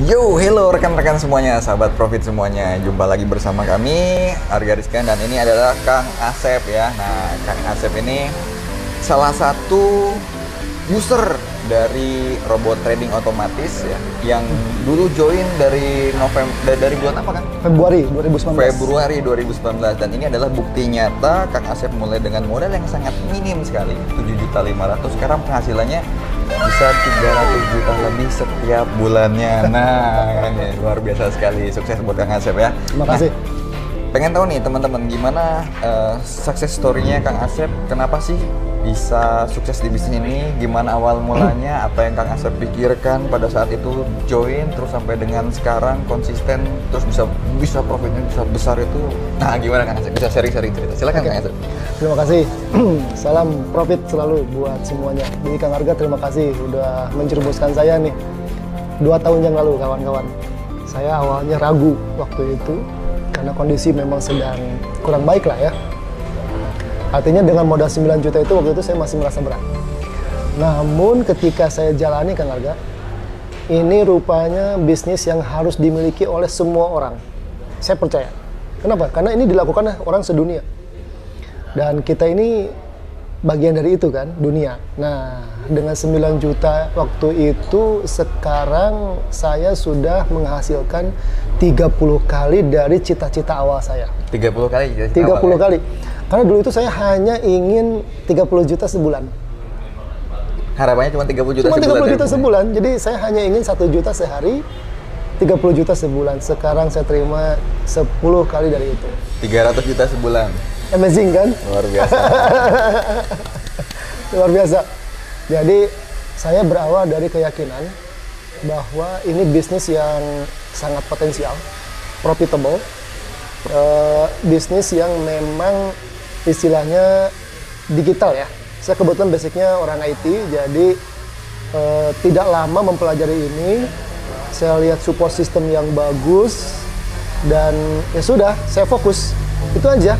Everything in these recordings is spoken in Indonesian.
Yo, hello rekan-rekan semuanya, sahabat profit semuanya. Jumpa lagi bersama kami, Arga Rizkan, dan ini adalah Kang Asep ya. Nah, Kang Asep ini salah satu user dari robot trading otomatis ya, yang dulu join dari dari bulan apa, Kang? Februari 2019. Februari 2019, dan ini adalah bukti nyata Kang Asep mulai dengan modal yang sangat minim sekali, 7.500.000. Sekarang penghasilannya bisa 300 juta lebih setiap bulannya. Nah, ini luar biasa sekali. Sukses buat Kang Asep ya. Terima kasih. Pengen tahu nih teman-teman, gimana success story-nya Kang Asep? Kenapa sih bisa sukses di bisnis ini? Gimana awal mulanya? Apa yang Kang Asep pikirkan pada saat itu join, terus sampai dengan sekarang konsisten, terus bisa profitnya bisa besar itu? Nah, gimana Kang Asep? Bisa sharing-sharing cerita. Silakan Kang Asep. Terima kasih. Salam profit selalu buat semuanya. Jadi Kang Arga, terima kasih udah menjerumuskan saya nih 2 tahun yang lalu, kawan-kawan. Saya awalnya ragu waktu itu karena kondisi memang sedang kurang baik lah ya. Artinya dengan modal 9 juta itu waktu itu saya masih merasa berat. Namun ketika saya jalani, Kang Arga, ini rupanya bisnis yang harus dimiliki oleh semua orang. Saya percaya. Kenapa? Karena ini dilakukan oleh orang sedunia. Dan kita ini bagian dari itu kan, dunia. Nah, dengan 9 juta waktu itu, sekarang saya sudah menghasilkan 30 kali dari cita-cita awal saya. 30 kali? 30 kali. Karena dulu itu saya hanya ingin 30 juta sebulan. Harapannya cuma 30 juta cuma sebulan? Cuma 30 juta sebulan. Jadi saya hanya ingin 1 juta sehari, 30 juta sebulan. Sekarang saya terima 10 kali dari itu. 300 juta sebulan. Amazing kan? Luar biasa. Luar biasa. Jadi saya berawal dari keyakinan bahwa ini bisnis yang sangat potensial, profitable, bisnis yang memang istilahnya digital ya. Saya kebetulan basicnya orang IT, jadi tidak lama mempelajari ini. Saya lihat support system yang bagus dan ya sudah, saya fokus. Itu aja.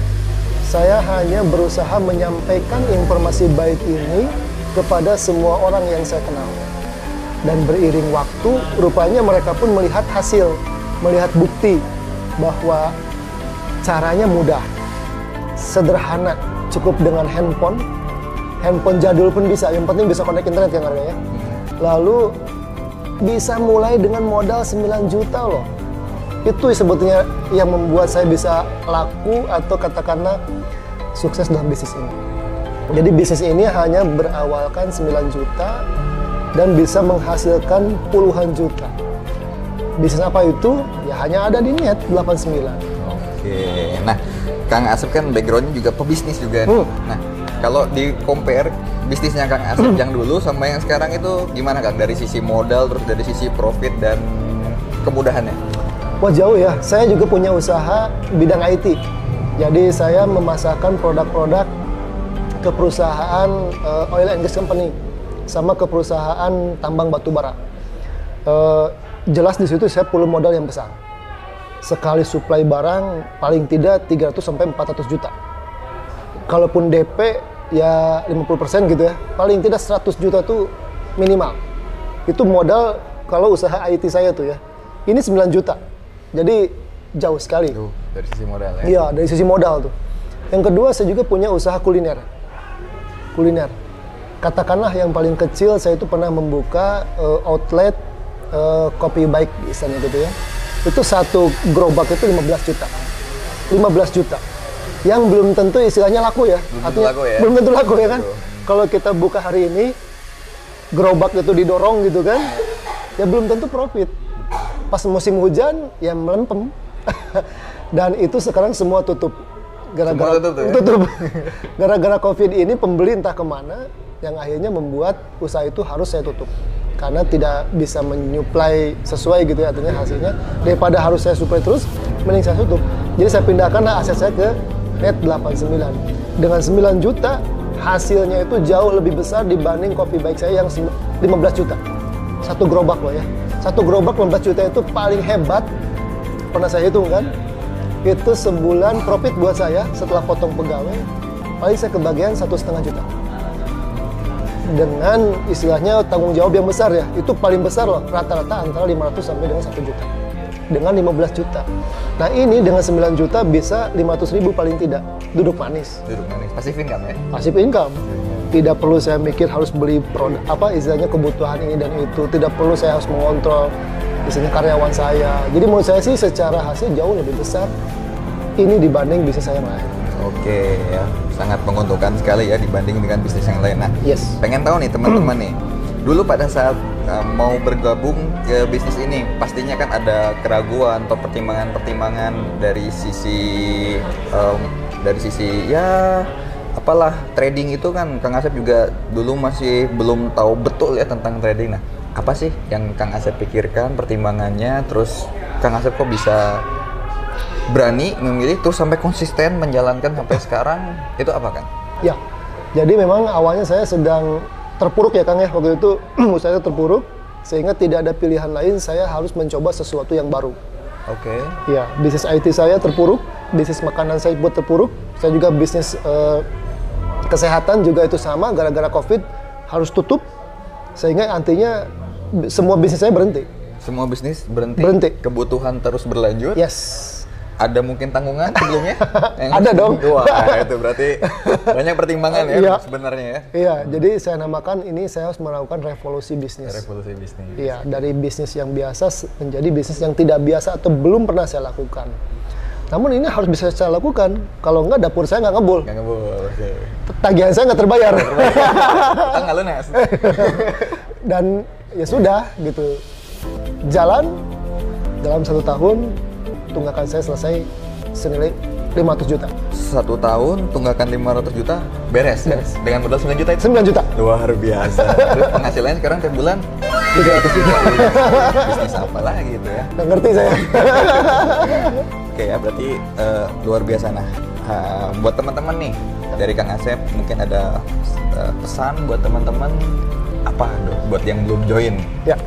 Saya hanya berusaha menyampaikan informasi baik ini kepada semua orang yang saya kenal. Dan beriring waktu, rupanya mereka pun melihat hasil, melihat bukti bahwa caranya mudah, sederhana, cukup dengan handphone jadul pun bisa, yang penting bisa connect internet ya harganya. Lalu bisa mulai dengan modal 9 juta loh. Itu sebetulnya yang membuat saya bisa laku atau katakanlah sukses dalam bisnis ini. Jadi bisnis ini hanya berawalkan 9 juta dan bisa menghasilkan puluhan juta. Bisnis apa itu? Ya hanya ada di Net 89. Oke, nah Kang Asep kan backgroundnya juga pebisnis juga nih. Nah, kalau di compare bisnisnya Kang Asep yang dulu sama yang sekarang itu gimana Kang? Dari sisi modal, terus dari sisi profit dan kemudahannya? Wah jauh ya, saya juga punya usaha bidang IT. Jadi saya memasarkan produk-produk ke perusahaan oil and gas company sama ke perusahaan tambang batu bara. Jelas di situ saya perlu modal yang besar. Sekali supply barang paling tidak 300 sampai 400 juta. Kalaupun DP ya 50% gitu ya, paling tidak 100 juta tuh minimal. Itu modal kalau usaha IT saya tuh ya. Ini 9 juta. Jadi jauh sekali. Dari sisi modal ya? Iya, dari sisi modal tuh. Yang kedua, saya juga punya usaha kuliner. Katakanlah yang paling kecil, saya itu pernah membuka outlet kopi baik istilahnya gitu ya. Itu satu gerobak itu 15 juta. 15 juta. Yang belum tentu istilahnya laku ya. Belum tentu laku ya kan? Kalau kita buka hari ini, gerobak itu didorong gitu kan, ya belum tentu profit. Pas musim hujan, ya melempem. Dan itu sekarang semua tutup. Tutup. Gara-gara COVID ini, pembeli entah kemana, yang akhirnya membuat usaha itu harus saya tutup. Karena tidak bisa menyuplai sesuai gitu ya, artinya hasilnya. Daripada harus saya suplai terus, mending saya tutup. Jadi saya pindahkan aset saya ke Net 89. Dengan 9 juta, hasilnya itu jauh lebih besar dibanding kopi baik saya yang 15 juta. Satu gerobak loh ya. Satu gerobak 15 juta itu paling hebat. Pernah saya hitung kan. Itu sebulan profit buat saya setelah potong pegawai. Paling saya kebagian 1,5 juta. dengan istilahnya tanggung jawab yang besar ya. Itu paling besar loh, rata-rata antara 500 sampai dengan 1 juta. Dengan 15 juta. Nah ini dengan 9 juta bisa 500.000 paling tidak. Duduk manis. Duduk manis. Passive income ya? Passive income. Tidak perlu saya mikir harus beli produk, istilahnya kebutuhan ini dan itu. Tidak perlu saya harus mengontrol misalnya karyawan saya. Jadi menurut saya sih secara hasil jauh lebih besar ini dibanding bisnis saya yang lain. Oke ya, sangat menguntungkan sekali ya dibanding dengan bisnis yang lain. Nah, Yes. pengen tahu nih teman-teman nih, dulu pada saat mau bergabung ke bisnis ini, pastinya kan ada keraguan atau pertimbangan-pertimbangan dari sisi ya apalah trading itu kan Kang Asep juga dulu masih belum tahu betul ya tentang trading. Nah, apa sih yang Kang Asep pikirkan pertimbangannya, terus Kang Asep kok bisa berani memilih terus sampai konsisten menjalankan sampai sekarang, itu apa kan? Ya, jadi memang awalnya saya sedang terpuruk ya Kang ya, waktu itu saya terpuruk sehingga tidak ada pilihan lain, saya harus mencoba sesuatu yang baru. Oke. Ya, bisnis IT saya terpuruk, bisnis makanan saya buat terpuruk, saya juga bisnis kesehatan juga itu sama, gara-gara COVID harus tutup, sehingga artinya semua bisnis saya berhenti. Semua bisnis berhenti. Berhenti. Kebutuhan terus berlanjut. Yes. Ada mungkin tanggungan sebelumnya? Ada dong. Wah, itu berarti banyak pertimbangan ya Iya. sebenarnya ya. Iya, jadi saya namakan ini saya harus melakukan revolusi bisnis. Revolusi bisnis. Iya, dari bisnis yang biasa menjadi bisnis yang tidak biasa atau belum pernah saya lakukan. Namun ini harus bisa saya lakukan, kalau enggak dapur saya nggak ngebul. Nggak ngebul, oke. Tagihan saya nggak terbayar. Kita nggak lunas. Dan ya sudah gitu, jalan dalam 1 tahun, tunggakan saya selesai senilai 500 juta. 1 tahun tunggakan 500 juta beres. Beres. Dengan modal 9 juta itu. 9 juta. Luar biasa. Terus penghasilannya sekarang tiap bulan 300 juta. Bisnis apa lagi gitu ya. Nggak ngerti saya. Oke ya, berarti luar biasa. Nah, buat teman-teman nih dari Kang Asep mungkin ada pesan buat teman-teman apa buat yang belum join? Ya,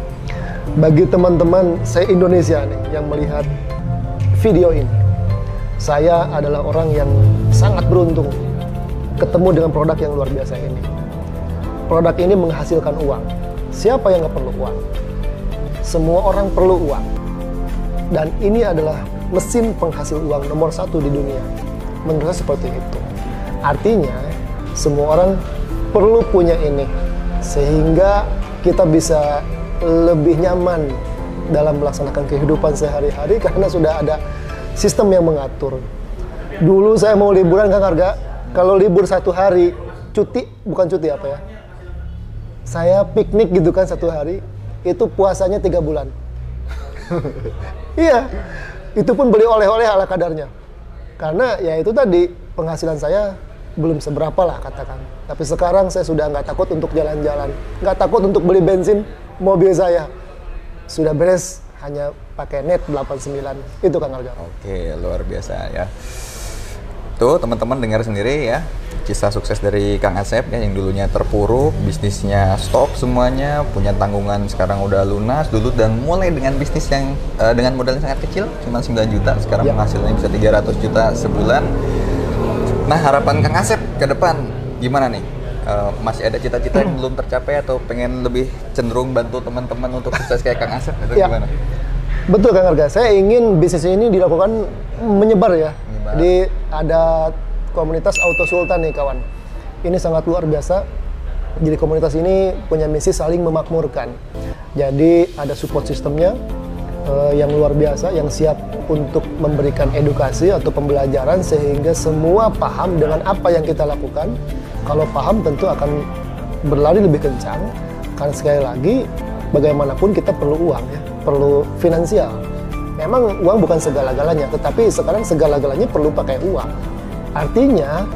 bagi teman-teman saya Indonesia nih yang melihat video ini, saya adalah orang yang sangat beruntung ketemu dengan produk yang luar biasa ini. Produk ini menghasilkan uang. Siapa yang nggak perlu uang? Semua orang perlu uang. Dan ini adalah mesin penghasil uang nomor 1 di dunia. Menurut saya seperti itu. Artinya, semua orang perlu punya ini. Sehingga kita bisa lebih nyaman dalam melaksanakan kehidupan sehari-hari karena sudah ada sistem yang mengatur. Dulu saya mau liburan Kang Arga, kalau libur 1 hari, cuti, bukan cuti apa ya, saya piknik gitu kan 1 hari, itu puasanya 3 bulan. Iya, itu pun beli oleh-oleh ala kadarnya. Karena ya itu tadi, penghasilan saya belum seberapa lah katakan. Tapi sekarang saya sudah nggak takut untuk jalan-jalan, nggak takut untuk beli bensin mobil saya. Sudah beres, hanya pakai net 89. Itu Kang Arga. Oke, luar biasa ya. Tuh teman-teman dengar sendiri ya, kisah sukses dari Kang Asep ya, yang dulunya terpuruk, bisnisnya stop semuanya, punya tanggungan sekarang udah lunas dulu, dan mulai dengan bisnis yang dengan modal yang sangat kecil, cuma 9 juta, sekarang Ya. penghasilannya bisa 300 juta sebulan. Nah, harapan Kang Asep ke depan gimana nih? Masih ada cita-cita yang belum tercapai atau pengen lebih cenderung bantu teman-teman untuk sukses kayak Kang Asep atau Ya. gimana? Betul Kang Arga, saya ingin bisnis ini dilakukan menyebar ya. Menyebar. Jadi ada komunitas Auto Sultan nih kawan. Ini sangat luar biasa. Jadi komunitas ini punya misi saling memakmurkan. Jadi ada support sistemnya yang luar biasa, yang siap untuk memberikan edukasi atau pembelajaran sehingga semua paham dengan apa yang kita lakukan. Kalau paham tentu akan berlari lebih kencang. Karena sekali lagi bagaimanapun kita perlu uang ya, perlu finansial. Memang uang bukan segala-galanya, tetapi sekarang segala-galanya perlu pakai uang. Artinya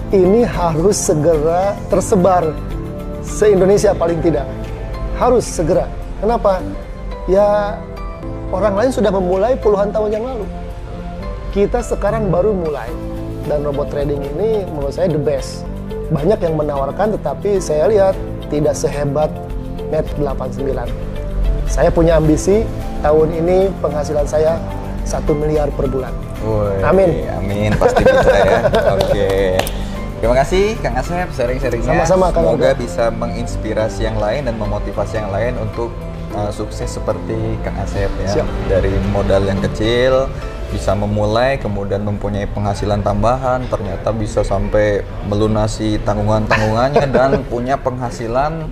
ini harus segera tersebar se-Indonesia paling tidak. Harus segera. Kenapa? Ya orang lain sudah memulai puluhan tahun yang lalu. Kita sekarang baru mulai. Dan robot trading ini menurut saya the best. Banyak yang menawarkan tetapi saya lihat tidak sehebat Net 89. Saya punya ambisi tahun ini penghasilan saya 1 miliar per bulan. Woy, Amin. Amin, pasti bisa ya. Oke. Terima kasih Kang Asep sharing-sharingnya. Sama-sama, Kang Semoga Angga. bisa menginspirasi yang lain dan memotivasi yang lain untuk sukses seperti Kang Asep ya. Siap. Dari modal yang kecil bisa memulai, kemudian mempunyai penghasilan tambahan, ternyata bisa sampai melunasi tanggungan-tanggungannya dan punya penghasilan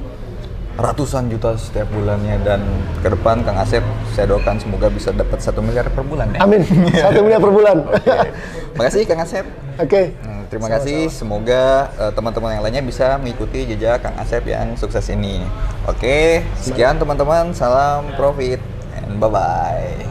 ratusan juta setiap bulannya. Dan ke depan Kang Asep saya doakan semoga bisa dapat 1 miliar per bulan ya. Amin. 1 miliar per bulan. Oke. Makasih Kang Asep. Oke. Terima kasih. Semoga teman-teman yang lainnya bisa mengikuti jejak Kang Asep yang sukses ini. Oke, sekian teman-teman. Salam profit and bye-bye.